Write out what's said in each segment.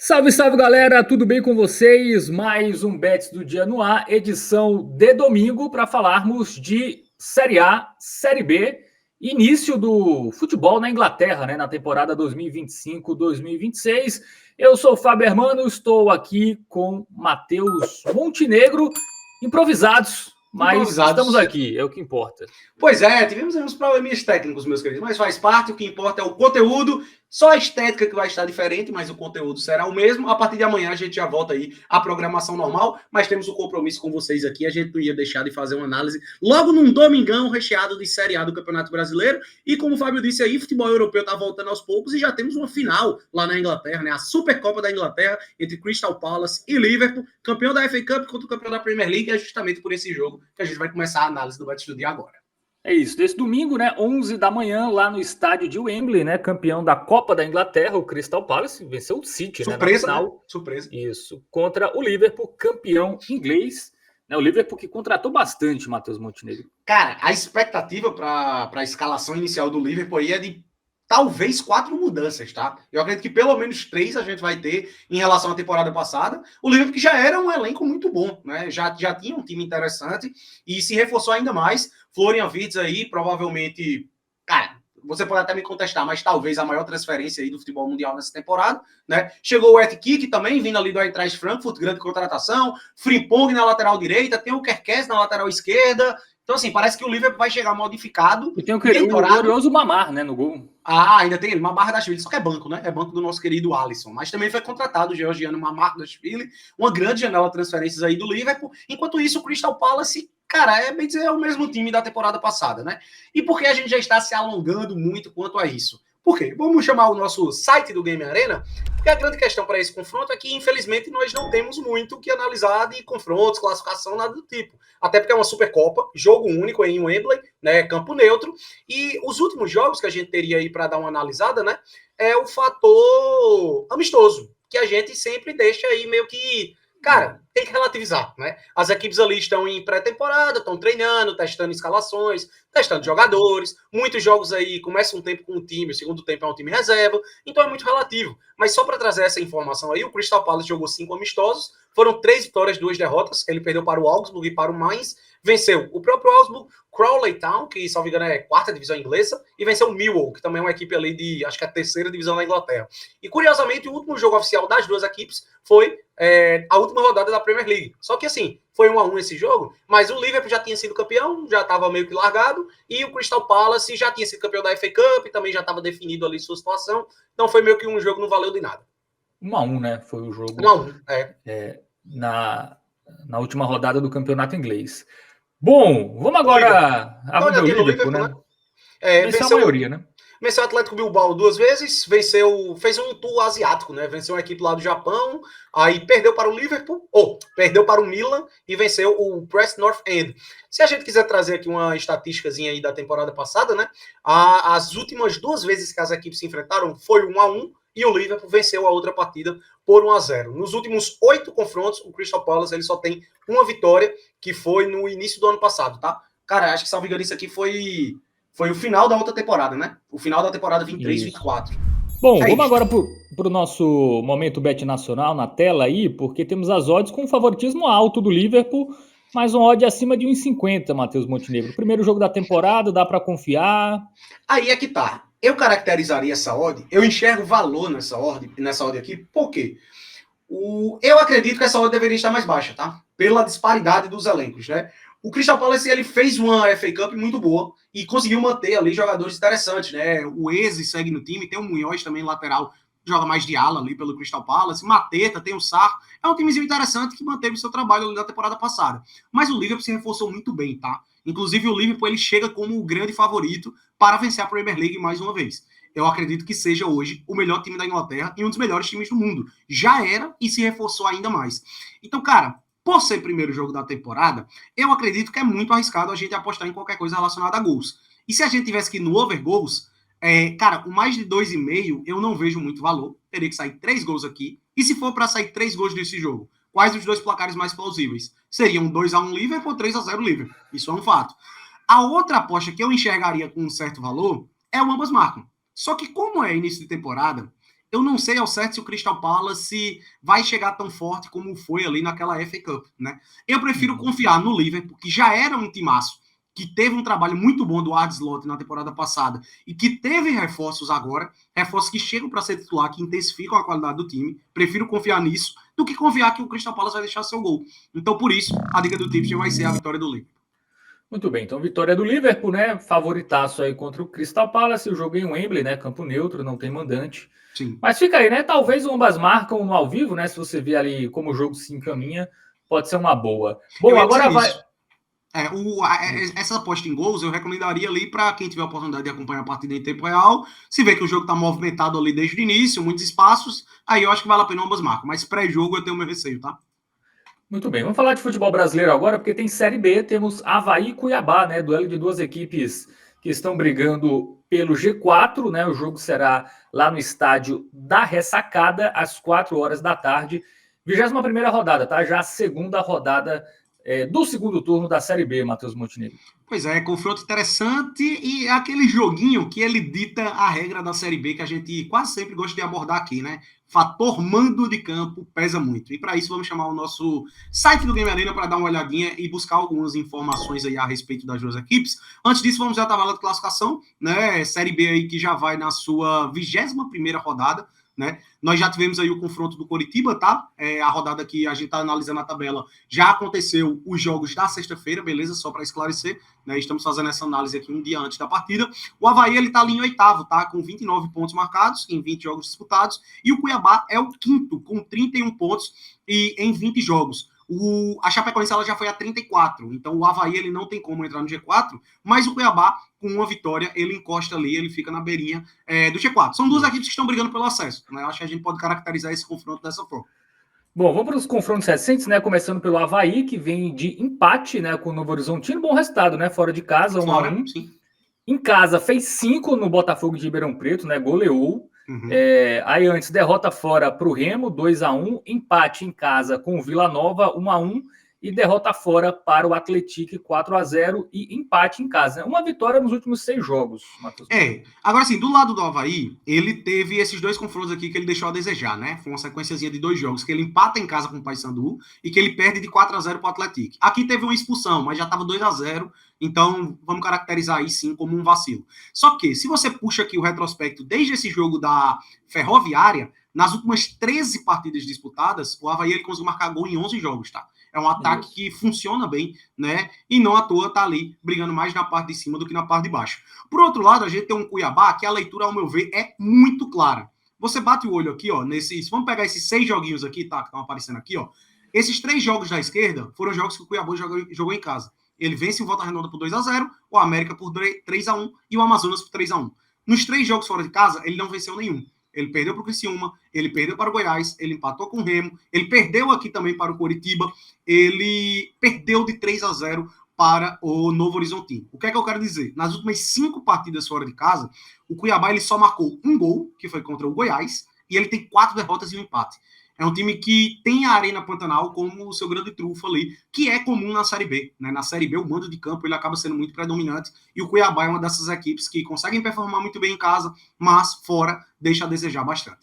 Salve, salve galera, tudo bem com vocês? Mais um Bets do Dia no ar, edição de domingo, para falarmos de Série A, Série B, início do futebol na Inglaterra, né, na temporada 2025-2026. Eu sou o Fábio Hermano, estou aqui com Matheus Montenegro, improvisados, mas estamos Improvisados. aqui, é o que importa. Pois é, tivemos uns probleminhas técnicos, meus queridos, mas faz parte, o que importa é o conteúdo, só a estética que vai estar diferente, mas o conteúdo será o mesmo. A partir de amanhã a gente já volta aí à programação normal, mas temos um compromisso com vocês aqui, a gente não ia deixar de fazer uma análise logo num domingão recheado de Série A do Campeonato Brasileiro, e como o Fábio disse aí, futebol europeu tá voltando aos poucos e já temos uma final lá na Inglaterra, né? A Supercopa da Inglaterra entre Crystal Palace e Liverpool, campeão da FA Cup contra o campeão da Premier League, é justamente por esse jogo que a gente vai começar a análise do Bets do Dia agora. É isso, desse domingo, né, 11 da manhã, lá no estádio de Wembley, né, campeão da Copa da Inglaterra, o Crystal Palace venceu o City, Surpresa, né, na final. né? Surpresa. Isso, contra o Liverpool, campeão inglês, né, o Liverpool que contratou bastante, Matheus Montenegro. Cara, a expectativa para a escalação inicial do Liverpool aí é de talvez 4 mudanças, tá? Eu acredito que pelo menos 3 a gente vai ter em relação à temporada passada. O Liverpool que já era um elenco muito bom, né? Já tinha um time interessante e se reforçou ainda mais. Florian Wirtz aí, provavelmente, cara, você pode até me contestar, mas talvez a maior transferência aí do futebol mundial nessa temporada, né? Chegou o Etkik também, vindo ali do Eintracht Frankfurt, grande contratação. Frimpong na lateral direita, tem o Kerkez na lateral esquerda. Então, assim, parece que o Liverpool vai chegar modificado. E tem o glorioso Mamar, né, no gol. Ah, ainda tem ele, Mamardashvili, só que é banco, né? É banco do nosso querido Alisson. Mas também foi contratado o georgiano Mamardashvili, uma grande janela de transferências aí do Liverpool. Enquanto isso, o Crystal Palace, cara, é bem dizer, é o mesmo time da temporada passada, né? E por que a gente já está se alongando muito quanto a isso? Por quê? Vamos chamar o nosso site do Game Arena, porque a grande questão para esse confronto é que, infelizmente, nós não temos muito o que analisar de confrontos, classificação, nada do tipo. Até porque é uma Supercopa, jogo único em Wembley, né, campo neutro, e os últimos jogos que a gente teria aí para dar uma analisada, né, é o fator amistoso, que a gente sempre deixa aí meio que, cara, tem que relativizar, né? As equipes ali estão em pré-temporada, estão treinando, testando escalações, testando jogadores. Muitos jogos aí começam um tempo com um time, o segundo tempo é um time reserva, então é muito relativo. Mas só para trazer essa informação aí, o Crystal Palace jogou 5 amistosos, foram 3 vitórias, 2 derrotas. Ele perdeu para o Augsburg e para o Mainz, venceu o próprio Augsburg, Crawley Town, que, salvo engano, é 4ª divisão inglesa, e venceu o Millwall, que também é uma equipe ali de, acho que é a 3ª divisão da Inglaterra. E, curiosamente, o último jogo oficial das duas equipes foi a última rodada da Premier League. Só que, assim, foi 1-1 esse jogo, mas o Liverpool já tinha sido campeão, já estava meio que largado, e o Crystal Palace já tinha sido campeão da FA Cup, também já estava definido ali sua situação, então foi meio que um jogo que não valeu de nada. 1-1, né, foi o jogo 1-1, na última rodada do campeonato inglês. Bom, vamos agora ver o Liverpool, né? Venceu a maioria, né? Venceu o Atlético Bilbao 2 vezes, fez um tour asiático, né? Venceu uma equipe lá do Japão, aí perdeu para o Liverpool, perdeu para o Milan e venceu o Preston North End. Se a gente quiser trazer aqui uma estatísticazinha aí da temporada passada, né? As últimas 2 vezes que as equipes se enfrentaram foi 1-1 e o Liverpool venceu a outra partida por 1-0. Nos últimos 8 confrontos, o Crystal Palace ele só tem uma vitória, que foi no início do ano passado, tá? Cara, acho que, salvo engano, isso aqui foi o final da outra temporada, né? O final da temporada 23-24. Bom, vamos agora para o nosso momento Bet Nacional na tela aí, porque temos as odds com favoritismo alto do Liverpool, mas um odd acima de 1,50, Matheus Montenegro. Primeiro jogo da temporada, dá para confiar? Aí é que tá. Eu caracterizaria essa odd, eu enxergo valor nessa odd aqui, por quê? Eu acredito que essa odd deveria estar mais baixa, tá? Pela disparidade dos elencos, né? O Crystal Palace ele fez uma FA Cup muito boa e conseguiu manter ali jogadores interessantes, né? O Eze segue no time, tem o Munhoz também lateral, joga mais de ala ali pelo Crystal Palace, Mateta, tem o Sarr, é um timezinho interessante que manteve seu trabalho ali na temporada passada. Mas o Liverpool se reforçou muito bem, tá? Inclusive o Liverpool ele chega como o grande favorito para vencer a Premier League mais uma vez. Eu acredito que seja hoje o melhor time da Inglaterra e um dos melhores times do mundo. Já era e se reforçou ainda mais. Então, cara, por ser primeiro jogo da temporada, eu acredito que é muito arriscado a gente apostar em qualquer coisa relacionada a gols. E se a gente tivesse que ir no over gols, cara, o mais de 2,5 eu não vejo muito valor. Teria que sair 3 gols aqui. E se for para sair 3 gols desse jogo, quais os 2 placares mais plausíveis? Seriam 2-1 Liverpool ou 3-0 Liverpool. Isso é um fato. A outra aposta que eu enxergaria com um certo valor é o ambas marcam. Só que como é início de temporada, eu não sei ao certo se o Crystal Palace vai chegar tão forte como foi ali naquela FA Cup, né? Eu prefiro confiar no Liverpool, que já era um timaço, que teve um trabalho muito bom do Arne Slot na temporada passada e que teve reforços agora, reforços que chegam para ser titular, que intensificam a qualidade do time. Prefiro confiar nisso do que confiar que o Crystal Palace vai deixar seu gol. Então, por isso, a dica do Tipster vai ser a vitória do Liverpool. Muito bem, então vitória do Liverpool, né? Favoritaço aí contra o Crystal Palace. O jogo em Wembley, né? Campo neutro, não tem mandante. Sim. Mas fica aí, né? Talvez ambas marcam no ao vivo, né? Se você vê ali como o jogo se encaminha, pode ser uma boa. Bom, agora vai. Essa aposta em gols eu recomendaria ali para quem tiver a oportunidade de acompanhar a partida em tempo real. Se vê que o jogo está movimentado ali desde o início, muitos espaços, aí eu acho que vale a pena ambas marcas. Mas pré-jogo eu tenho meu receio, tá? Muito bem, vamos falar de futebol brasileiro agora, porque tem Série B, temos Avaí e Cuiabá, né? Duelo de duas equipes que estão brigando pelo G4, né? O jogo será lá no estádio da Ressacada, às 4 horas da tarde. 21ª rodada, tá? Já a segunda rodada do segundo turno da Série B, Matheus Montenegro. Pois é, confronto interessante e é aquele joguinho que ele dita a regra da Série B que a gente quase sempre gosta de abordar aqui, né? Fator mando de campo pesa muito. E para isso vamos chamar o nosso site do Game Arena para dar uma olhadinha e buscar algumas informações aí a respeito das duas equipes. Antes disso, vamos ver a tabela de classificação, né? Série B aí que já vai na sua 21ª rodada, né? Nós já tivemos aí o confronto do Coritiba, tá? A rodada que a gente está analisando a tabela já aconteceu os jogos da sexta-feira, beleza? Só para esclarecer, né? Estamos fazendo essa análise aqui um dia antes da partida. O Avaí, ele tá ali em 8º, tá? Com 29 pontos marcados em 20 jogos disputados. E o Cuiabá é o 5º, com 31 pontos e em 20 jogos. A Chapecoense ela já foi a 34, então o Avaí ele não tem como entrar no G4, mas o Cuiabá, com uma vitória, ele encosta ali, ele fica na beirinha do G4. São duas equipes que estão brigando pelo acesso, né? Eu acho que a gente pode caracterizar esse confronto dessa forma. Bom, vamos para os confrontos recentes, né? Começando pelo Avaí, que vem de empate, né, com o Novo Horizontino. Bom resultado, né? Fora de casa, 1-1. Sim. Em casa, fez 5 no Botafogo de Ribeirão Preto, né? Goleou. Aí antes, derrota fora para o Remo, 2-1. Empate em casa com o Vila Nova, 1-1. E derrota fora para o Atlético, 4-0. E empate em casa. Uma vitória nos últimos 6 jogos, Matheus. Agora sim, do lado do Avaí, ele teve esses dois confrontos aqui que ele deixou a desejar, né? Foi uma sequenciazinha de 2 jogos, que ele empata em casa com o Paysandu e que ele perde de 4-0 para o Atlético. Aqui teve uma expulsão, mas já estava 2-0. Então, vamos caracterizar aí sim como um vacilo. Só que, se você puxa aqui o retrospecto desde esse jogo da Ferroviária, nas últimas 13 partidas disputadas, o Avaí ele conseguiu marcar gol em 11 jogos, tá? É um ataque que funciona bem, né? E não à toa tá ali brigando mais na parte de cima do que na parte de baixo. Por outro lado, a gente tem um Cuiabá que a leitura, ao meu ver, é muito clara. Você bate o olho aqui, ó, nesses... Vamos pegar esses 6 joguinhos aqui, tá? Que estão aparecendo aqui, ó. Esses 3 jogos da esquerda foram jogos que o Cuiabá jogou em casa. Ele vence o Volta Redonda por 2-0, o América por 3-1 e o Amazonas por 3-1. Nos 3 jogos fora de casa, ele não venceu nenhum. Ele perdeu para o Criciúma, ele perdeu para o Goiás, ele empatou com o Remo, ele perdeu aqui também para o Coritiba, ele perdeu de 3-0 para o Novo Horizontino. O que é que eu quero dizer? Nas últimas 5 partidas fora de casa, o Cuiabá ele só marcou um gol, que foi contra o Goiás, e ele tem 4 derrotas e um empate. É um time que tem a Arena Pantanal como o seu grande trunfo ali, que é comum na Série B. Né? Na Série B, o mando de campo ele acaba sendo muito predominante, e o Cuiabá é uma dessas equipes que conseguem performar muito bem em casa, mas fora deixa a desejar bastante.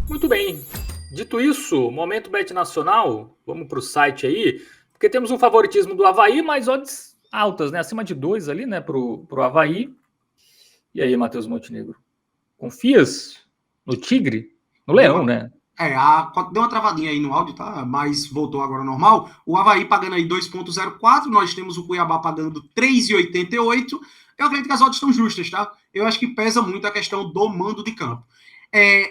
Muito bem. Dito isso, momento Bet Nacional, vamos para o site aí, porque temos um favoritismo do Avaí, mas odds altas, né? Acima de 2 ali, né, pro Avaí. E aí, Matheus Montenegro? Confias no Tigre? No Leão, né? Deu uma travadinha aí no áudio, tá? Mas voltou agora ao normal. O Avaí pagando aí 2,04, nós temos o Cuiabá pagando 3,88. Eu acredito que as odds estão justas, tá? Eu acho que pesa muito a questão do mando de campo.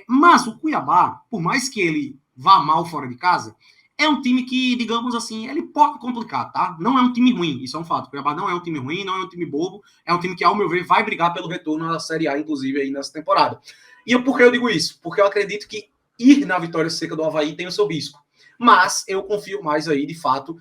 Mas o Cuiabá, por mais que ele vá mal fora de casa, é um time que, digamos assim, ele pode complicar, tá? Não é um time ruim, isso é um fato. O Cuiabá não é um time ruim, não é um time bobo, é um time que, ao meu ver, vai brigar pelo retorno na Série A, inclusive, aí nessa temporada. E por que eu digo isso? Porque eu acredito que ir na vitória seca do Avaí tem o seu risco. Mas eu confio mais aí, de fato,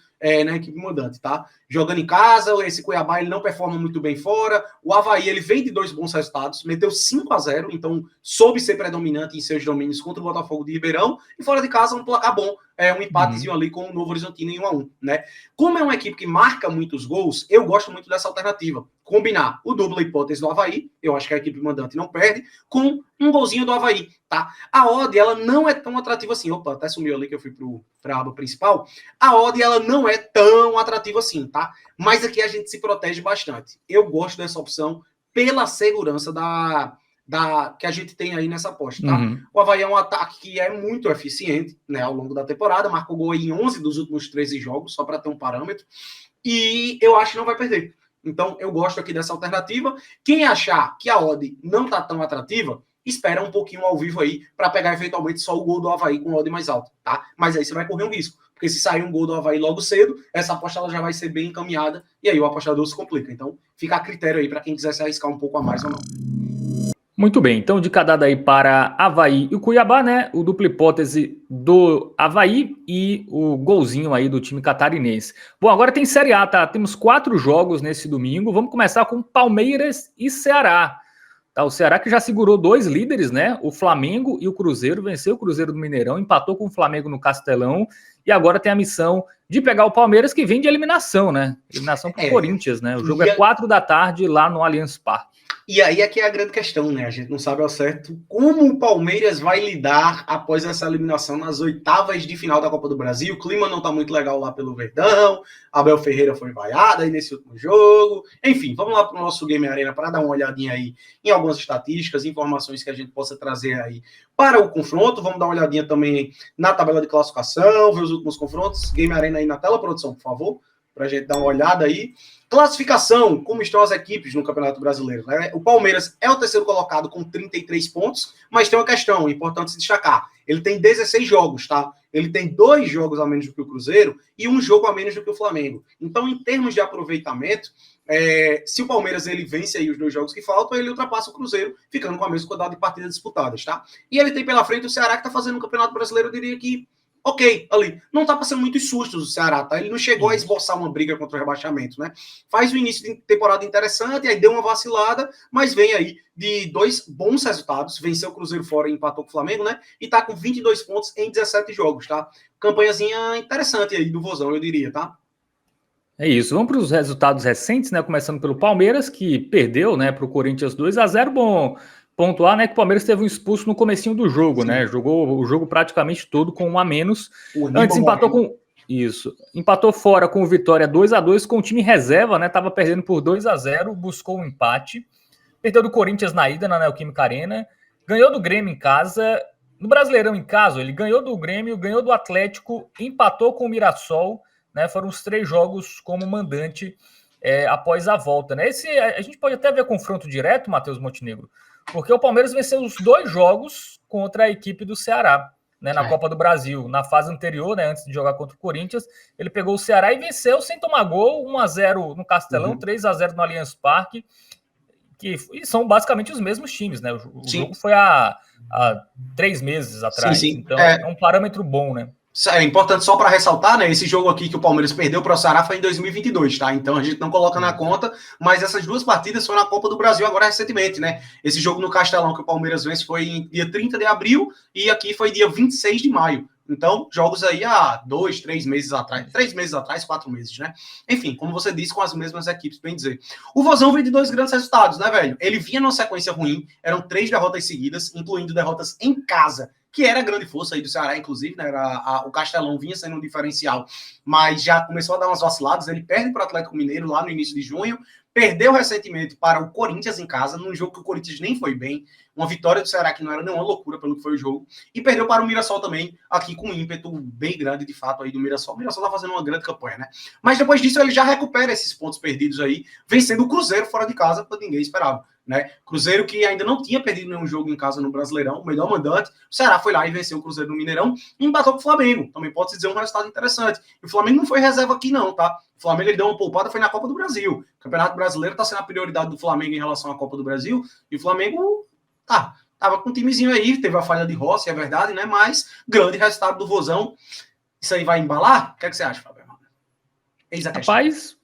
na equipe mandante, tá? Jogando em casa, esse Cuiabá ele não performa muito bem fora. O Avaí ele vem de 2 bons resultados, meteu 5-0, então soube ser predominante em seus domínios contra o Botafogo de Ribeirão. E fora de casa, um placar bom, um empatezinho ali com o Novo Horizontino em 1-1, né? Como é uma equipe que marca muitos gols, eu gosto muito dessa alternativa. combinar o dupla hipótese do Avaí, eu acho que a equipe mandante não perde, com um golzinho do Avaí, tá? A odd, ela não é tão atrativa assim. Opa, até sumiu ali que eu fui para a aba principal. A odd, ela não é tão atrativa assim, tá? Mas aqui a gente se protege bastante. Eu gosto dessa opção pela segurança que a gente tem aí nessa aposta, tá? O Avaí é um ataque que é muito eficiente, né, ao longo da temporada, marcou gol em 11 dos últimos 13 jogos, só para ter um parâmetro, e eu acho que não vai perder. Então, eu gosto aqui dessa alternativa. Quem achar que a odd não tá tão atrativa, espera um pouquinho ao vivo aí para pegar eventualmente só o gol do Avaí com odd mais alto, tá? Mas aí você vai correr um risco, porque se sair um gol do Avaí logo cedo, essa aposta ela já vai ser bem encaminhada e aí o apostador se complica. Então, fica a critério aí para quem quiser se arriscar um pouco a mais ou não. Muito bem, então de cada aí para Avaí e o Cuiabá, né? O dupla hipótese do Avaí e o golzinho aí do time catarinense. Bom, agora tem Série A, tá? Temos 4 jogos nesse domingo. Vamos começar com Palmeiras e Ceará. Tá, o Ceará que já segurou 2 líderes, né? O Flamengo e o Cruzeiro. Venceu o Cruzeiro do Mineirão, empatou com o Flamengo no Castelão e agora tem a missão de pegar o Palmeiras, que vem de eliminação, né? Eliminação pro Corinthians, né? O jogo é 4 da tarde lá no Allianz Parque. E aí é que é a grande questão, né? A gente não sabe ao certo como o Palmeiras vai lidar após essa eliminação nas oitavas de final da Copa do Brasil. O clima não tá muito legal lá pelo Verdão. Abel Ferreira foi vaiado aí nesse último jogo. Enfim, vamos lá para o nosso Game Arena para dar uma olhadinha aí em algumas estatísticas, informações que a gente possa trazer aí para o confronto. Vamos dar uma olhadinha também na tabela de classificação, ver os últimos confrontos. Game Arena aí na tela, produção, por favor, para a gente dar uma olhada aí. Classificação, como estão as equipes no Campeonato Brasileiro, né? O Palmeiras é o terceiro colocado com 33 pontos, mas tem uma questão importante se destacar. Ele tem 16 jogos, tá? Ele tem 2 jogos a menos do que o Cruzeiro e 1 jogo a menos do que o Flamengo. Então, em termos de aproveitamento, se o Palmeiras ele vence aí os 2 jogos que faltam, ele ultrapassa o Cruzeiro, ficando com a mesma quantidade de partidas disputadas, tá? E ele tem pela frente o Ceará, que tá fazendo o Campeonato Brasileiro, eu diria que ok, ali. Não tá passando muitos sustos o Ceará, tá? Ele não chegou a esboçar uma briga contra o rebaixamento, né? Faz o início de temporada interessante, aí deu uma vacilada, mas vem aí de 2 bons resultados. Venceu o Cruzeiro fora e empatou com o Flamengo, né? E tá com 22 pontos em 17 jogos, tá? Campanhazinha interessante aí do Vozão, eu diria, tá? É isso. Vamos para os resultados recentes, né? Começando pelo Palmeiras, que perdeu, né, para o Corinthians 2-0. Bom pontuar, né, que o Palmeiras teve um expulso no comecinho do jogo, sim, né? Jogou o jogo praticamente todo com 1 a menos. Antes empatou com isso. Empatou fora com o Vitória 2-2 com o time reserva, né? Tava perdendo por 2-0, buscou um empate. Perdeu do Corinthians na ida na Neoquímica Arena, ganhou do Grêmio em casa. No Brasileirão em casa, ele ganhou do Grêmio, ganhou do Atlético, empatou com o Mirassol, né? Foram os 3 jogos como mandante após a volta, né? A gente pode até ver confronto direto, Matheus Montenegro, porque o Palmeiras venceu os 2 jogos contra a equipe do Ceará, né, na Copa do Brasil. Na fase anterior, né, antes de jogar contra o Corinthians, ele pegou o Ceará e venceu sem tomar gol, 1-0 no Castelão, 3-0 no Allianz Parque, e são basicamente os mesmos times, né? O jogo foi há 3 meses atrás, sim. Então é um parâmetro bom, né? É importante só para ressaltar, né? Esse jogo aqui que o Palmeiras perdeu para o Ceará foi em 2022, tá? Então a gente não coloca na conta, mas essas 2 partidas foram na Copa do Brasil agora recentemente, né? Esse jogo no Castelão que o Palmeiras vence foi em dia 30 de abril e aqui foi dia 26 de maio. Então, jogos aí há 2, 3 meses atrás, 3 meses atrás, 4 meses, né? Enfim, como você disse, com as mesmas equipes, bem dizer. O Vozão veio de 2 grandes resultados, né, velho? Ele vinha numa sequência ruim, eram 3 derrotas seguidas, incluindo derrotas em casa, que era a grande força aí do Ceará, inclusive, né? O Castelão vinha sendo um diferencial, mas já começou a dar umas vaciladas. Ele perde para o Atlético Mineiro lá no início de junho, perdeu recentemente para o Corinthians em casa, num jogo que o Corinthians nem foi bem, uma vitória do Ceará que não era nenhuma loucura pelo que foi o jogo, e perdeu para o Mirassol também, aqui com um ímpeto bem grande, de fato, aí do Mirassol. O Mirassol tá fazendo uma grande campanha, né? Mas depois disso ele já recupera esses pontos perdidos aí, vencendo o Cruzeiro fora de casa, quando ninguém esperava, né? Cruzeiro que ainda não tinha perdido nenhum jogo em casa no Brasileirão, o melhor mandante. O Ceará foi lá e venceu o Cruzeiro no Mineirão e empatou com o Flamengo. Também pode-se dizer um resultado interessante. E o Flamengo não foi reserva aqui não, tá? O Flamengo ele deu uma poupada, foi na Copa do Brasil. O Campeonato Brasileiro tá sendo a prioridade do Flamengo em relação à Copa do Brasil, e o Flamengo tava com um timezinho aí, teve a falha de Rossi, é verdade, né? Mas grande resultado do Vozão. Isso aí vai embalar? O que é que você acha, Fábio? Rapaz,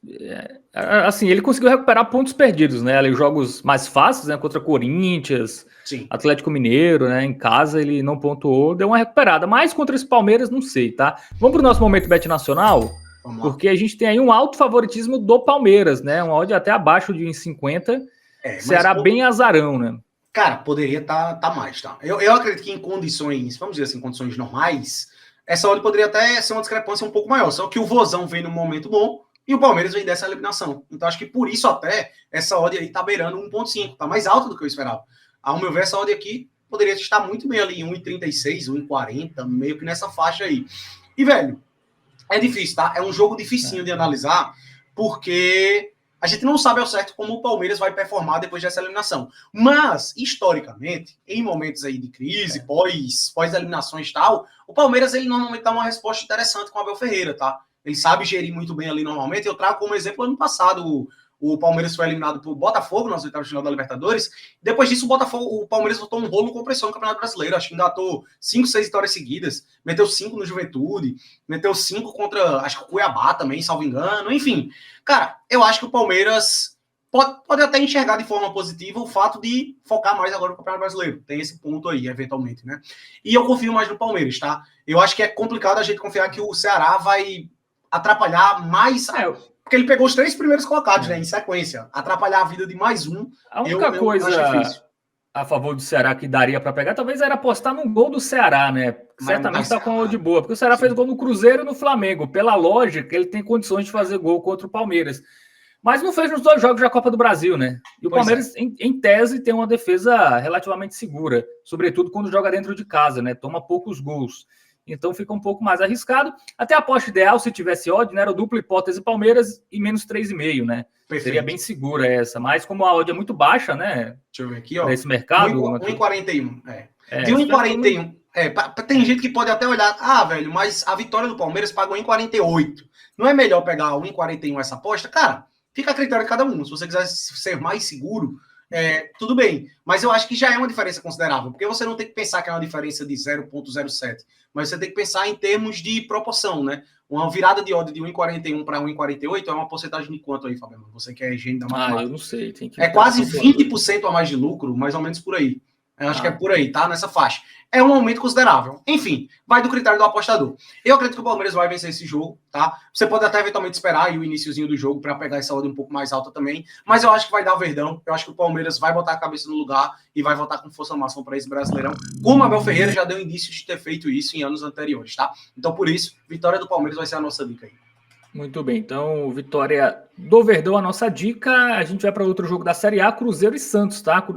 assim, ele conseguiu recuperar pontos perdidos, né? Ali, jogos mais fáceis, né? Contra Corinthians, sim, Atlético Mineiro, né? Em casa ele não pontuou, deu uma recuperada. Mas contra esse Palmeiras, não sei, tá? Vamos pro nosso momento Bet Nacional. Vamos lá. Porque a gente tem aí um alto favoritismo do Palmeiras, né? Um odd até abaixo de 1,50. Ceará bem azarão, né? Cara, poderia tá mais, tá? Eu acredito que em condições, vamos dizer assim, condições normais, essa odd poderia até ser uma discrepância um pouco maior. Só que o Vozão vem num momento bom e o Palmeiras vem dessa eliminação. Então acho que por isso até essa odd aí tá beirando 1,5. Tá mais alta do que eu esperava. Ao meu ver, essa odd aqui poderia estar muito bem ali, 1,36, 1,40, meio que nessa faixa aí. E, velho, é difícil, tá? É um jogo dificinho de analisar, porque a gente não sabe ao certo como o Palmeiras vai performar depois dessa eliminação. Mas, historicamente, em momentos aí de crise, pós-eliminações e tal, o Palmeiras, ele normalmente dá uma resposta interessante com o Abel Ferreira, tá? Ele sabe gerir muito bem ali normalmente. Eu trago como exemplo ano passado, o Palmeiras foi eliminado por Botafogo nas oitavas de final da Libertadores. Depois disso, o Palmeiras botou um rolo com pressão no Campeonato Brasileiro. Acho que engatou 5, 6 vitórias seguidas. Meteu 5 no Juventude. Meteu 5 contra, acho que o Cuiabá também, salvo engano. Enfim, cara, eu acho que o Palmeiras pode até enxergar de forma positiva o fato de focar mais agora no Campeonato Brasileiro. Tem esse ponto aí, eventualmente, né? E eu confio mais no Palmeiras, tá? Eu acho que é complicado a gente confiar que o Ceará vai atrapalhar mais... Porque ele pegou os 3 primeiros colocados, né, em sequência. Atrapalhar a vida de mais um. A única coisa a favor do Ceará que daria para pegar, talvez era apostar no gol do Ceará, né? Mas certamente tá com o de boa. Porque o Ceará fez gol no Cruzeiro e no Flamengo. Pela lógica, ele tem condições de fazer gol contra o Palmeiras. Mas não fez nos 2 jogos da Copa do Brasil, né? E o Palmeiras, em tese, tem uma defesa relativamente segura. Sobretudo quando joga dentro de casa, né? Toma poucos gols. Então fica um pouco mais arriscado. Até a aposta ideal, se tivesse odd, né, era o dupla hipótese Palmeiras e menos 3,5, né? Perfeito. Seria bem segura essa. Mas como a odd é muito baixa, né? Deixa eu ver aqui, ó. Nesse mercado. 1,41. De 1,41. Tem gente que pode até olhar, velho, mas a vitória do Palmeiras pagou 1,48. Não é melhor pegar 1,41 essa aposta? Cara, fica a critério de cada um. Se você quiser ser mais seguro, tudo bem. Mas eu acho que já é uma diferença considerável, porque você não tem que pensar que é uma diferença de 0,07, mas você tem que pensar em termos de proporção, né? Uma virada de odd de 1,41 para 1,48 é uma porcentagem de quanto aí, Fabiano? Você que é gênio da matemática. Eu não sei. Tem que quase 20% a mais de lucro, mais ou menos por aí. Eu acho que é por aí, tá? Nessa faixa. É um aumento considerável. Enfim, vai do critério do apostador. Eu acredito que o Palmeiras vai vencer esse jogo, tá? Você pode até eventualmente esperar aí o iniciozinho do jogo para pegar essa ordem um pouco mais alta também, mas eu acho que vai dar o Verdão. Eu acho que o Palmeiras vai botar a cabeça no lugar e vai voltar com força máxima para esse Brasileirão, como o Abel Ferreira já deu indícios de ter feito isso em anos anteriores, tá? Então, por isso, vitória do Palmeiras vai ser a nossa dica aí. Muito bem, então vitória do Verdão, a nossa dica. A gente vai para outro jogo da Série A, Cruzeiro e Santos, tá?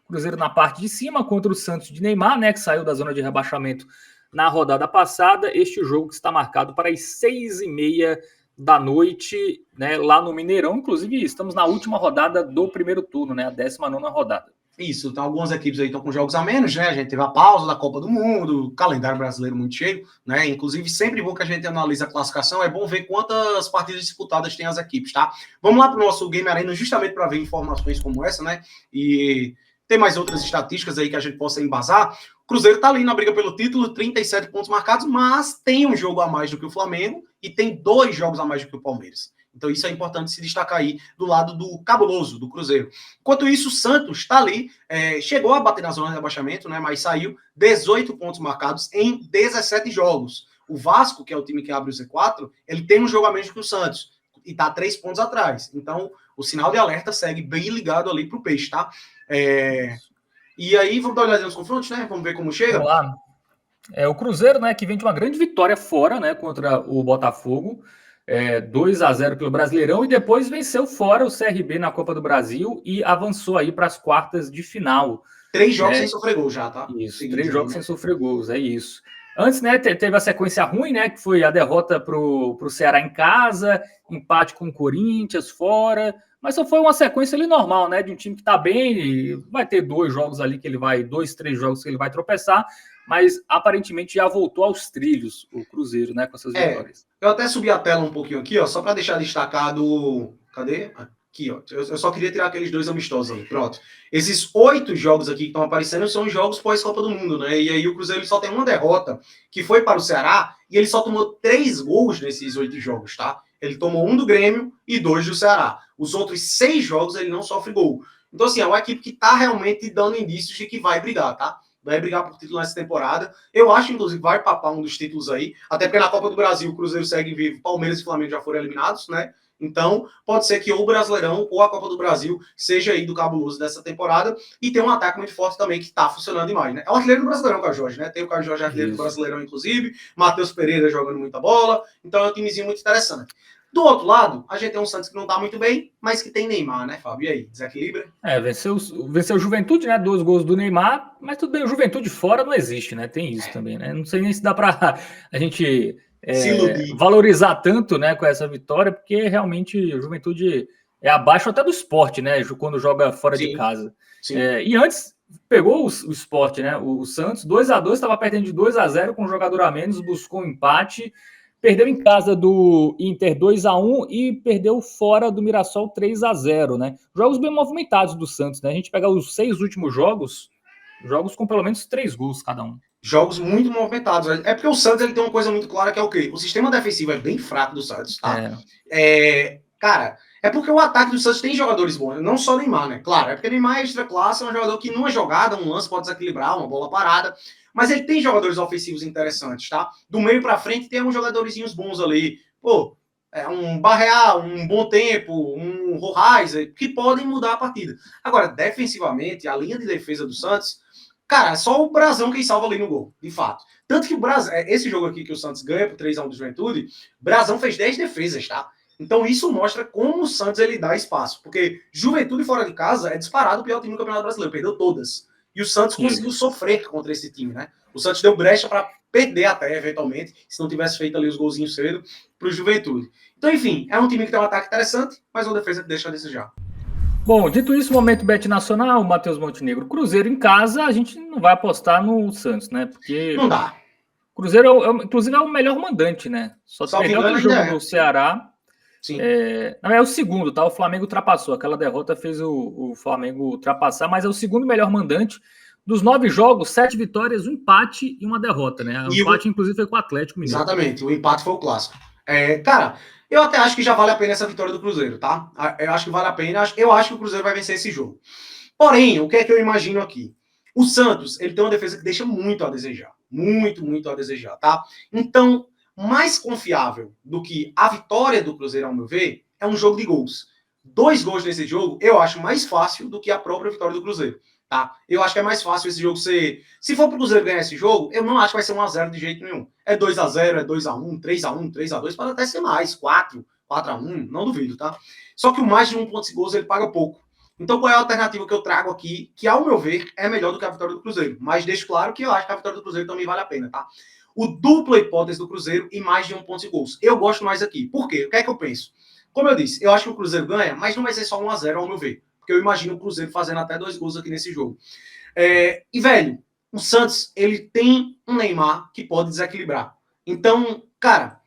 Cruzeiro na parte de cima contra o Santos de Neymar, né, que saiu da zona de rebaixamento na rodada passada. Este jogo que está marcado para as 6h30 da noite, né, lá no Mineirão. Inclusive, estamos na última rodada do primeiro turno, né, a 19ª rodada. Isso, então algumas equipes aí estão com jogos a menos, né? A gente teve a pausa da Copa do Mundo, calendário brasileiro muito cheio, né? Inclusive, sempre bom que a gente analisa a classificação, é bom ver quantas partidas disputadas tem as equipes, tá? Vamos lá para o nosso Game Arena, justamente para ver informações como essa, né? E tem mais outras estatísticas aí que a gente possa embasar. O Cruzeiro está ali na briga pelo título, 37 pontos marcados, mas tem um jogo a mais do que o Flamengo e tem 2 jogos a mais do que o Palmeiras. Então isso é importante se destacar aí do lado do cabuloso, do Cruzeiro. Enquanto isso, o Santos está ali, chegou a bater na zona de rebaixamento, né, mas saiu 18 pontos marcados em 17 jogos. O Vasco, que é o time que abre o Z4, ele tem um jogo a menos do que o Santos e está 3 pontos atrás. Então o sinal de alerta segue bem ligado ali para o Peixe, tá? E aí, vamos dar uma olhada nos confrontos, né? Vamos ver como chega. Vamos lá. O Cruzeiro, né, que vem de uma grande vitória fora, né, contra o Botafogo, 2-0 pelo Brasileirão, e depois venceu fora o CRB na Copa do Brasil e avançou aí para as quartas de final. 3 jogos sem sofrer gol já, tá? Isso, 3 jogos sem sofrer gols, é isso. Antes, né, teve a sequência ruim, né, que foi a derrota pro Ceará em casa, empate com o Corinthians fora, mas só foi uma sequência ali normal, né, de um time que tá bem, vai ter 2 jogos ali que ele vai, 2, 3 jogos que ele vai tropeçar, mas aparentemente já voltou aos trilhos o Cruzeiro, né, com essas vitórias. Eu até subi a tela um pouquinho aqui, ó, só para deixar destacado, cadê? Aqui, ó, eu só queria tirar aqueles 2 amistosos ali, pronto. Esses 8 jogos aqui que estão aparecendo são jogos pós-Copa do Mundo, né? E aí o Cruzeiro só tem uma derrota, que foi para o Ceará, e ele só tomou 3 gols nesses 8 jogos, tá? Ele tomou 1 do Grêmio e 2 do Ceará. Os outros 6 jogos ele não sofre gol. Então, assim, é uma equipe que tá realmente dando indícios de que vai brigar, tá? vai brigar por título nessa temporada. Eu acho, inclusive, vai papar um dos títulos aí, até porque na Copa do Brasil o Cruzeiro segue vivo, Palmeiras e Flamengo já foram eliminados, né? Então, pode ser que ou o Brasileirão ou a Copa do Brasil seja aí do cabuloso dessa temporada. E tem um ataque muito forte também que está funcionando demais, né? É o artilheiro do Brasileirão, Caio Jorge, né? Tem o Caio Jorge artilheiro do Brasileirão, inclusive. Matheus Pereira jogando muita bola. Então, é um timezinho muito interessante. Do outro lado, a gente tem um Santos que não está muito bem, mas que tem Neymar, né, Fábio? E aí, desequilibra? Venceu o Juventude, né? 2 gols do Neymar, mas tudo bem, o Juventude fora não existe, né? Tem isso também, né? Não sei nem se dá para a gente valorizar tanto, né, com essa vitória, porque realmente o Juventude é abaixo até do Sport, né? Quando joga fora de casa. E antes pegou o Sport, né? O Santos 2-2, estava perdendo de 2-0 com um jogador a menos, buscou um empate. Perdeu em casa do Inter 2-1 e perdeu fora do Mirassol 3-0, né? Jogos bem movimentados do Santos, né? A gente pega os 6 últimos jogos com pelo menos 3 gols cada um. Jogos muito movimentados. É porque o Santos ele tem uma coisa muito clara que é o quê? O sistema defensivo é bem fraco do Santos, tá? Cara, é porque o ataque do Santos tem jogadores bons, não só Neymar, né? Claro, é porque Neymar é extra classe, é um jogador que numa jogada, um lance pode desequilibrar, uma bola parada, mas ele tem jogadores ofensivos interessantes, tá? Do meio para frente tem uns jogadorzinhos bons ali. Pô, um Barreal, um Bom Tempo, um Rohaiser, que podem mudar a partida. Agora, defensivamente, a linha de defesa do Santos, cara, é só o Brasão quem salva ali no gol, de fato. Tanto que o Brasão, esse jogo aqui que o Santos ganha por 3-1 do Juventude, Brasão fez 10 defesas, tá? Então isso mostra como o Santos ele dá espaço, porque Juventude fora de casa é disparado o pior time do Campeonato Brasileiro, perdeu todas. E o Santos conseguiu sofrer contra esse time, né? O Santos deu brecha para perder até, eventualmente, se não tivesse feito ali os golzinhos cedo para o Juventude. Então, enfim, é um time que tem um ataque interessante, mas uma defesa que deixa a desejar. Bom, dito isso, momento Bet Nacional, Matheus Montenegro. Cruzeiro em casa, a gente não vai apostar no Santos, né? Porque não dá. Cruzeiro, inclusive, é o melhor mandante, né? Só perdeu aquele jogo do Ceará. Sim. Não é o segundo, tá? O Flamengo ultrapassou. Aquela derrota fez o Flamengo ultrapassar, mas é o segundo melhor mandante. Dos 9 jogos, 7 vitórias, um empate e uma derrota, né? O empate, inclusive, foi com o Atlético Mineiro. Exatamente, o empate foi o clássico. Cara, eu até acho que já vale a pena essa vitória do Cruzeiro, tá? Eu acho que vale a pena. Eu acho que o Cruzeiro vai vencer esse jogo. Porém, o que é que eu imagino aqui? O Santos, ele tem uma defesa que deixa muito a desejar. Muito, muito a desejar, tá? Então, mais confiável do que a vitória do Cruzeiro, ao meu ver, é um jogo de gols. 2 gols nesse jogo, eu acho mais fácil do que a própria vitória do Cruzeiro, tá? Eu acho que é mais fácil esse jogo ser... Se for pro Cruzeiro ganhar esse jogo, eu não acho que vai ser 1-0 de jeito nenhum. É 2-0, é 2-1, 3-1, 3-2, pode até ser mais, 4-1, não duvido, tá? Só que o mais de 1,5 gols ele paga pouco. Então, qual é a alternativa que eu trago aqui, que, ao meu ver, é melhor do que a vitória do Cruzeiro? Mas deixo claro que eu acho que a vitória do Cruzeiro também vale a pena, tá? O dupla hipótese do Cruzeiro e mais de 1,5 gols. Eu gosto mais aqui. Por quê? O que é que eu penso? Como eu disse, eu acho que o Cruzeiro ganha, mas não vai ser só 1-0, ao meu ver. Porque eu imagino o Cruzeiro fazendo até 2 gols aqui nesse jogo. E, velho, o Santos, ele tem um Neymar que pode desequilibrar. Então, cara,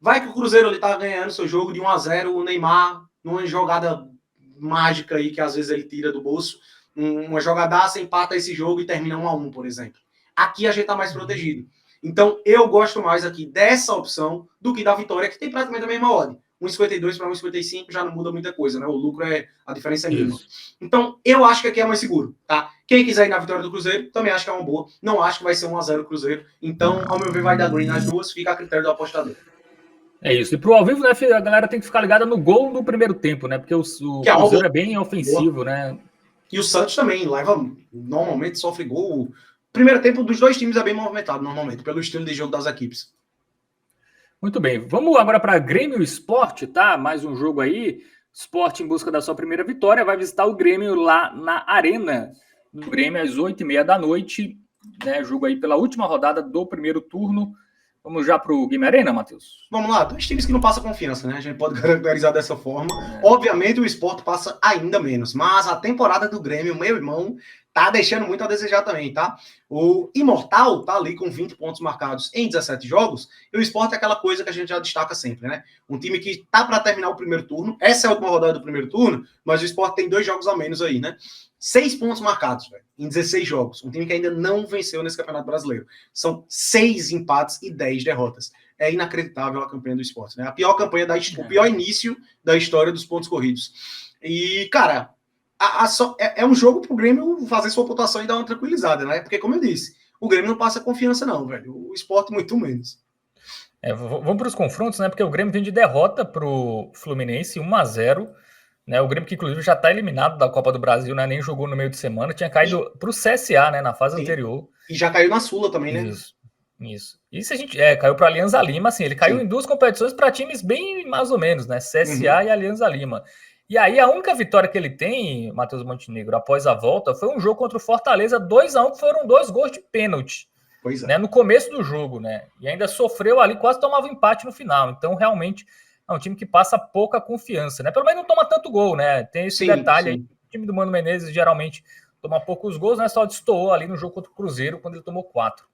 vai que o Cruzeiro ele tá ganhando seu jogo de 1-0, o Neymar, numa jogada mágica aí que às vezes ele tira do bolso, uma jogadaça, empata esse jogo e termina 1-1, por exemplo. Aqui a gente tá mais protegido. Então, eu gosto mais aqui dessa opção do que da vitória, que tem praticamente a mesma odd. 1,52 para 1,55 já não muda muita coisa, né? O lucro a diferença é mínima. Então, eu acho que aqui é mais seguro, tá? Quem quiser ir na vitória do Cruzeiro, também acho que é uma boa. Não acho que vai ser 1-0 Cruzeiro. Então, ao meu ver, vai dar green nas duas, fica a critério do apostador. É isso. E pro ao vivo, né, a galera tem que ficar ligada no gol do primeiro tempo, né? Porque o Cruzeiro é bem ofensivo, né? E o Santos também normalmente sofre gol. Primeiro tempo dos dois times é bem movimentado, normalmente, pelo estilo de jogo das equipes. Muito bem. Vamos agora para Grêmio Sport, tá? Mais um jogo aí. Sport em busca da sua primeira vitória. Vai visitar o Grêmio lá na Arena do Grêmio às 8h30 da noite. Né? Jogo aí pela última rodada do primeiro turno. Vamos já para o Game Arena, Matheus? Vamos lá, 2 times que não passam confiança, né? A gente pode caracterizar dessa forma. Obviamente o Sport passa ainda menos, mas a temporada do Grêmio, meu irmão, tá deixando muito a desejar também, tá? O Imortal tá ali com 20 pontos marcados em 17 jogos, e o Sport é aquela coisa que a gente já destaca sempre, né? Um time que tá para terminar o primeiro turno, essa é a última rodada do primeiro turno, mas o Sport tem 2 jogos a menos aí, né? 6 pontos marcados, velho, em 16 jogos. Um time que ainda não venceu nesse Campeonato Brasileiro. São 6 empates e 10 derrotas. É inacreditável a campanha do Sport, né? A pior campanha, o pior início da história dos pontos corridos. E, cara, É um jogo pro Grêmio fazer sua pontuação e dar uma tranquilizada, né? Porque, como eu disse, o Grêmio não passa confiança, não, velho. O Sport, muito menos. Vamos para os confrontos, né? Porque o Grêmio vem de derrota para o Fluminense, 1-0. Né, o Grêmio, que inclusive já está eliminado da Copa do Brasil, né, nem jogou no meio de semana, tinha caído para o CSA, né, na fase anterior. E já caiu na Sula também, né? Isso. E se a gente caiu para a Alianza Lima, assim, ele caiu em 2 competições para times bem mais ou menos, né, CSA e Alianza Lima. E aí a única vitória que ele tem, Matheus Montenegro, após a volta, foi um jogo contra o Fortaleza 2-1, que foram 2 gols de pênalti. Pois é. Né, no começo do jogo, né? E ainda sofreu ali, quase tomava empate no final. Então, realmente, é um time que passa pouca confiança, né? Pelo menos não toma tanto gol, né? Tem esse detalhe aí. O time do Mano Menezes geralmente toma poucos gols, né? Só destoou ali no jogo contra o Cruzeiro, quando ele tomou 4.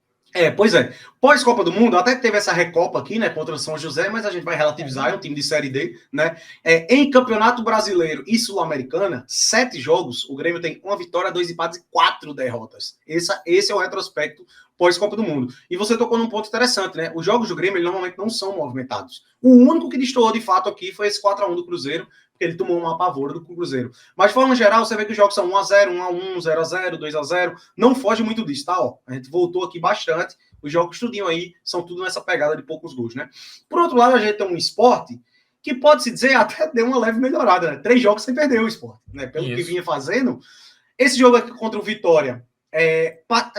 Pois é. Pós-Copa do Mundo, até teve essa recopa aqui, né, contra o São José, mas a gente vai relativizar, é um time de Série D, né? Em Campeonato Brasileiro e Sul-Americana, 7 jogos, o Grêmio tem 1 vitória, 2 empates e 4 derrotas. Esse é o retrospecto pós-Copa do Mundo. E você tocou num ponto interessante, né? Os jogos do Grêmio, normalmente não são movimentados. O único que destoou de fato aqui foi esse 4-1 do Cruzeiro, porque ele tomou uma apavoro do Cruzeiro. Mas, de forma geral, você vê que os jogos são 1-0, 1-1, 0-0, 2-0. Não foge muito disso, tá? Ó, a gente voltou aqui bastante. Os jogos tudinho aí são tudo nessa pegada de poucos gols, né? Por outro lado, a gente tem um Sport que pode-se dizer até deu uma leve melhorada, né? 3 jogos sem perder o Sport, né? Pelo que vinha fazendo. Esse jogo aqui contra o Vitória,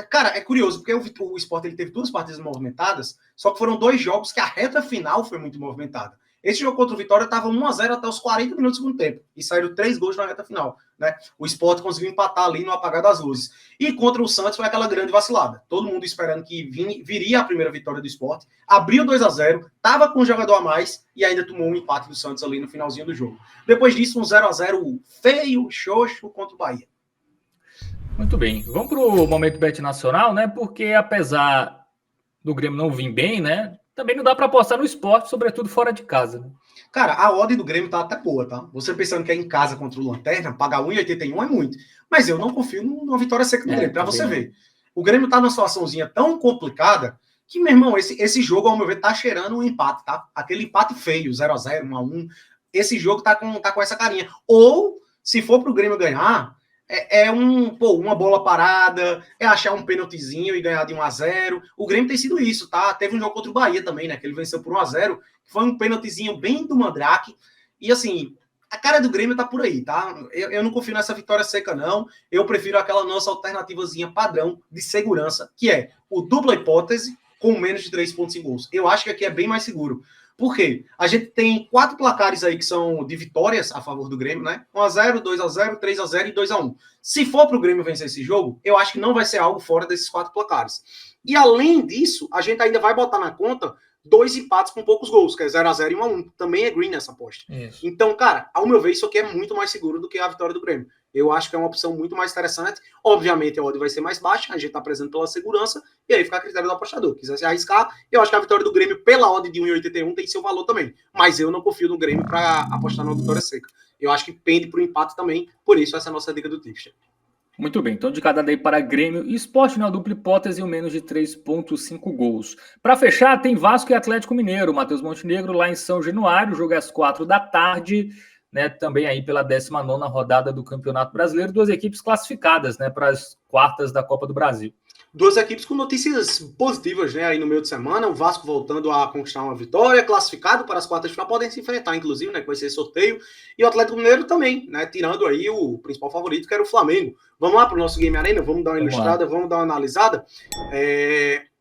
cara, é curioso, porque o Sport ele teve 2 partidas movimentadas, só que foram 2 jogos que a reta final foi muito movimentada. Esse jogo contra o Vitória estava 1-0 até os 40 minutos do segundo tempo. E saíram 3 gols na reta final, né? O Sport conseguiu empatar ali no apagar das luzes. E contra o Santos foi aquela grande vacilada. Todo mundo esperando que viria a primeira vitória do Sport. Abriu 2-0, estava com um jogador a mais e ainda tomou um empate do Santos ali no finalzinho do jogo. Depois disso, um 0-0 feio, xoxo contra o Bahia. Muito bem. Vamos para o momento Bet Nacional, né? Porque apesar do Grêmio não vir bem, né? Também não dá para apostar no Sport, sobretudo fora de casa. Né? Cara, a odd do Grêmio tá até boa, tá? Você pensando que é em casa contra o Lanterna, pagar 1,81 é muito. Mas eu não confio numa vitória seca do Grêmio, pra você ver. O Grêmio tá numa situaçãozinha tão complicada que, meu irmão, esse jogo, ao meu ver, tá cheirando um empate, tá? Aquele empate feio, 0-0, 1-1. Esse jogo tá com essa carinha. Ou, se for pro Grêmio ganhar, uma bola parada, achar um pênaltizinho e ganhar de 1-0. O Grêmio tem sido isso, tá? Teve um jogo contra o Bahia também, né? Que ele venceu por 1-0. Foi um pênaltizinho bem do Mandrake. E assim, a cara do Grêmio tá por aí, tá? Eu não confio nessa vitória seca, não. Eu prefiro aquela nossa alternativazinha padrão de segurança, que é o dupla hipótese com menos de 3,5 gols. Eu acho que aqui é bem mais seguro. Por quê? A gente tem 4 placares aí que são de vitórias a favor do Grêmio, né? 1-0, 2-0, 3-0 e 2-1. Se for para o Grêmio vencer esse jogo, eu acho que não vai ser algo fora desses 4 placares. E além disso, a gente ainda vai botar na conta 2 empates com poucos gols, que é 0-0 e 1-1. Também é green nessa aposta. Isso. Então, cara, ao meu ver, isso aqui é muito mais seguro do que a vitória do Grêmio. Eu acho que é uma opção muito mais interessante. Obviamente, a odd vai ser mais baixa, a gente está prezando pela segurança, e aí fica a critério do apostador. Quiser se arriscar, eu acho que a vitória do Grêmio pela odd de 1,81 tem seu valor também. Mas eu não confio no Grêmio para apostar numa vitória seca. Eu acho que pende para o empate também, por isso essa é a nossa dica do tipster. Muito bem, então de cada daí para Grêmio e Sport na dupla hipótese e o menos de 3,5 gols. Para fechar, tem Vasco e Atlético Mineiro. Matheus Montenegro lá em São Januário, o jogo é às 4 da tarde. Né, também aí pela 19ª rodada do Campeonato Brasileiro, 2 equipes classificadas, né, para as quartas da Copa do Brasil. 2 equipes com notícias positivas, né, aí no meio de semana, o Vasco voltando a conquistar uma vitória, classificado para as quartas de final, podem se enfrentar, inclusive, né, que vai ser sorteio, e o Atlético Mineiro também, né, tirando aí o principal favorito, que era o Flamengo. Vamos lá para o nosso Game Arena, vamos dar uma ilustrada, vamos dar uma analisada.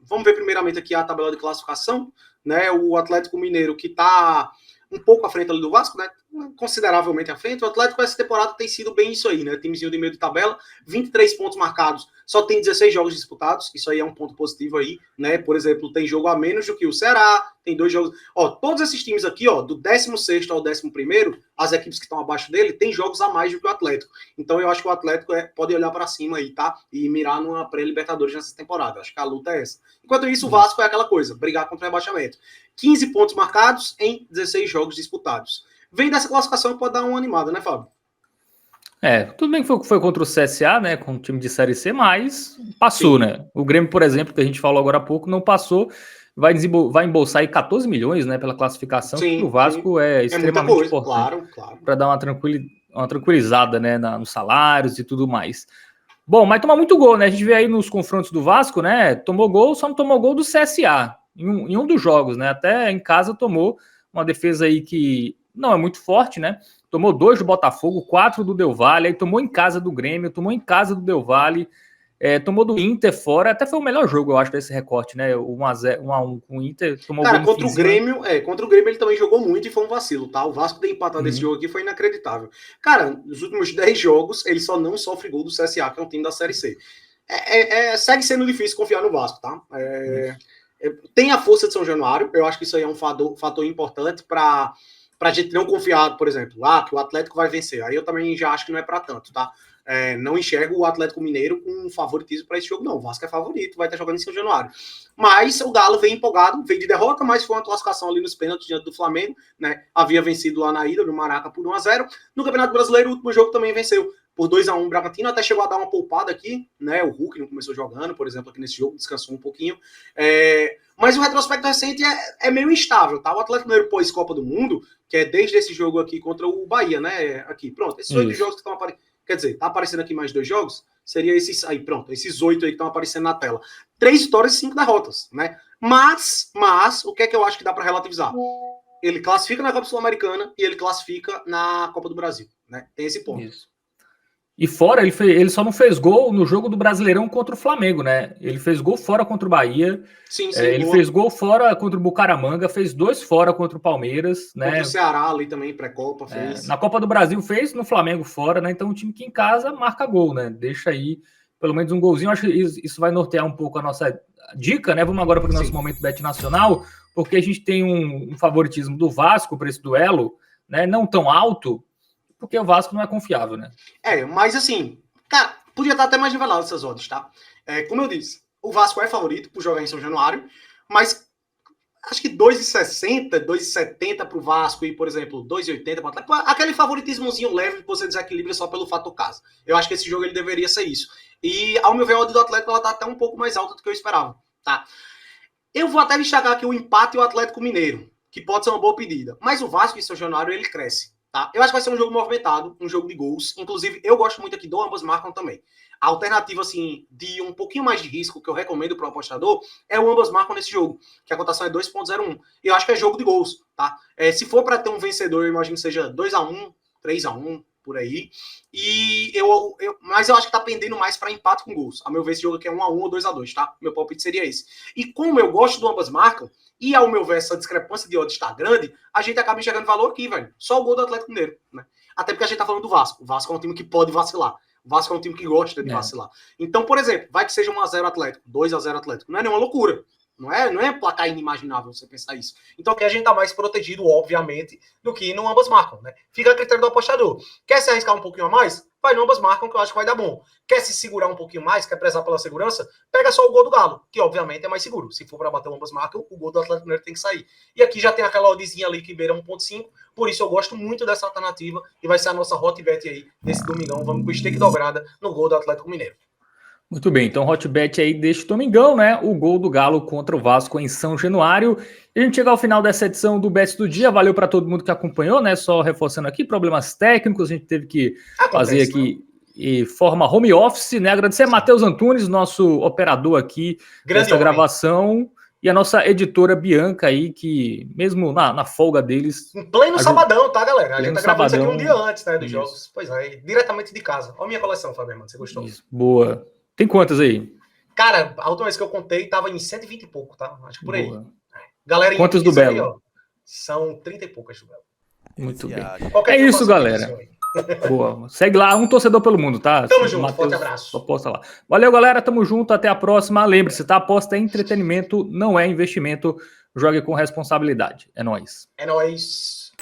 Vamos ver primeiramente aqui a tabela de classificação, né, o Atlético Mineiro que está um pouco à frente ali do Vasco, né? Consideravelmente à frente. O Atlético essa temporada tem sido bem isso aí, né? Timezinho de meio de tabela, 23 pontos marcados, só tem 16 jogos disputados, isso aí é um ponto positivo aí, né? Por exemplo, tem jogo a menos do que o Ceará, tem 2 jogos... Ó, todos esses times aqui, ó, do 16º ao 11º, as equipes que estão abaixo dele, tem jogos a mais do que o Atlético. Então eu acho que o Atlético pode olhar para cima aí, tá? E mirar numa pré-Libertadores nessa temporada. Acho que a luta é essa. Enquanto isso, o Vasco é aquela coisa, brigar contra o rebaixamento. 15 pontos marcados em 16 jogos disputados. Vem dessa classificação que pode dar uma animada, né, Fábio? Tudo bem que foi contra o CSA, né, com o time de Série C, mas passou, sim, né? O Grêmio, por exemplo, que a gente falou agora há pouco, não passou, vai embolsar aí 14 milhões, né, pela classificação, sim, que o Vasco é extremamente importante. Claro. Para dar uma uma tranquilizada, né, nos salários e tudo mais. Bom, mas toma muito gol, né? A gente vê aí nos confrontos do Vasco, né? Tomou gol, só não tomou gol do CSA em um dos jogos, né? Até em casa tomou uma defesa aí que não é muito forte, né? Tomou 2 do Botafogo, 4 do Del Valle, aí tomou em casa do Grêmio, tomou em casa do Del Valle, tomou do Inter fora, até foi o melhor jogo, eu acho, desse recorte, né? O 1-1 com o Inter, tomou Cara, gol contra o Grêmio, ele também jogou muito e foi um vacilo, tá? O Vasco ter empatado esse jogo aqui foi inacreditável. Cara, nos últimos 10 jogos, ele só não sofre gol do CSA, que é um time da Série C. Segue sendo difícil confiar no Vasco, tá? Tem a força de São Januário, eu acho que isso aí é um fator importante para a gente não confiar, por exemplo, que o Atlético vai vencer. Aí eu também já acho que não é para tanto, tá? Não enxergo o Atlético Mineiro com um favoritismo para esse jogo, não. O Vasco é favorito, vai estar jogando em São Januário. Mas o Galo vem empolgado, veio de derrota, mas foi uma classificação ali nos pênaltis diante do Flamengo, né? Havia vencido lá na ida, no Maraca, por 1-0. No Campeonato Brasileiro, o último jogo também venceu por 2-1 o Bragantino, até chegou a dar uma poupada aqui, né? O Hulk não começou jogando, por exemplo, aqui nesse jogo, descansou um pouquinho. Mas o retrospecto recente é meio instável, tá? O Atlético Mineiro pós-Copa do Mundo, que é desde esse jogo aqui contra o Bahia, né? Aqui, pronto. Esses 8 jogos que estão aparecendo. Quer dizer, tá aparecendo aqui mais 2 jogos? Seria esses aí, pronto. Esses 8 aí que estão aparecendo na tela. 3 vitórias e 5 derrotas, né? Mas, o que é que eu acho que dá para relativizar? Ele classifica na Copa Sul-Americana e ele classifica na Copa do Brasil, né? Tem esse ponto. Isso. E fora, ele só não fez gol no jogo do Brasileirão contra o Flamengo, né? Ele fez gol fora contra o Bahia. Sim, ele fez gol fora contra o Bucaramanga, fez 2 fora contra o Palmeiras, né? Contra o Ceará ali também, pré-Copa, fez. Na Copa do Brasil fez, no Flamengo fora, né? Então o time que em casa marca gol, né? Deixa aí pelo menos um golzinho. Acho que isso vai nortear um pouco a nossa dica, né? Vamos agora para o nosso momento Bet Nacional, porque a gente tem um favoritismo do Vasco para esse duelo, né? Não tão alto, porque o Vasco não é confiável, né? Mas assim, cara, podia estar até mais nivelado essas odds, tá? Como eu disse, o Vasco é favorito por jogar em São Januário, mas acho que 2,60, 2,70 para o Vasco e, por exemplo, 2,80 para o Atlético, aquele favoritismozinho leve que você desequilibra só pelo fator casa. Eu acho que esse jogo ele deveria ser isso. E, ao meu ver, a odd do Atlético ela tá até um pouco mais alta do que eu esperava, tá? Eu vou até destacar aqui o empate e o Atlético Mineiro, que pode ser uma boa pedida. Mas o Vasco em São Januário, ele cresce. Tá? Eu acho que vai ser um jogo movimentado, um jogo de gols. Inclusive, eu gosto muito aqui do ambas marcam também. A alternativa, assim, de um pouquinho mais de risco que eu recomendo para o apostador é o ambas marcam nesse jogo, que a cotação é 2,01. E eu acho que é jogo de gols, tá? Se for para ter um vencedor, eu imagino que seja 2-1, 3-1, por aí. Mas eu acho que tá pendendo mais para empate com gols. A meu ver, esse jogo aqui é 1-1 ou 2-2, tá? Meu palpite seria esse. E como eu gosto do ambas marcam, e ao meu ver essa discrepância de odds está grande, a gente acaba enxergando valor aqui, velho. Só o gol do Atlético Mineiro, né? Até porque a gente tá falando do Vasco. O Vasco é um time que pode vacilar. O Vasco é um time que gosta de vacilar. Então, por exemplo, vai que seja 1-0 Atlético, 2-0 Atlético. Não é nenhuma loucura. Não é placar inimaginável você pensar isso. Então aqui a gente tá mais protegido, obviamente, do que no ambas marcam, né? Fica a critério do apostador. Quer se arriscar um pouquinho a mais? Vai no ambas marcam, que eu acho que vai dar bom. Quer se segurar um pouquinho mais, quer prezar pela segurança? Pega só o gol do Galo, que obviamente é mais seguro. Se for para bater o ambas marcam, o gol do Atlético Mineiro tem que sair. E aqui já tem aquela oddzinha ali que beira 1,5, por isso eu gosto muito dessa alternativa e vai ser a nossa hot bet aí nesse domingão. Vamos com o stake dobrada no gol do Atlético Mineiro. Muito bem, então hotbet aí deste domingão, né? O gol do Galo contra o Vasco em São Januário. E a gente chega ao final dessa edição do Bet do Dia. Valeu para todo mundo que acompanhou, né? Só reforçando aqui, problemas técnicos, a gente teve que fazer aqui em forma home office, né? Agradecer a Matheus Antunes, nosso operador aqui dessa gravação, e a nossa editora Bianca aí, que mesmo na folga deles... Em pleno sabadão, tá, galera? A gente tá gravando isso aqui um dia antes, né, dos jogos. Pois é, diretamente de casa. Olha a minha coleção, Fábio, você gostou? Isso, boa. Tem quantas aí? Cara, a última vez que eu contei tava em 120 e pouco, tá? Acho que por aí. Galera, quantas do Belo? Aí, ó, são 30 e poucas do Belo. Muito bem. É isso, galera. Boa. Segue lá, um torcedor pelo mundo, tá? Tamo junto, forte abraço. Aposta lá. Valeu, galera. Tamo junto. Até a próxima. Lembre-se, tá? Aposta é entretenimento, não é investimento. Jogue com responsabilidade. É nóis. É nóis.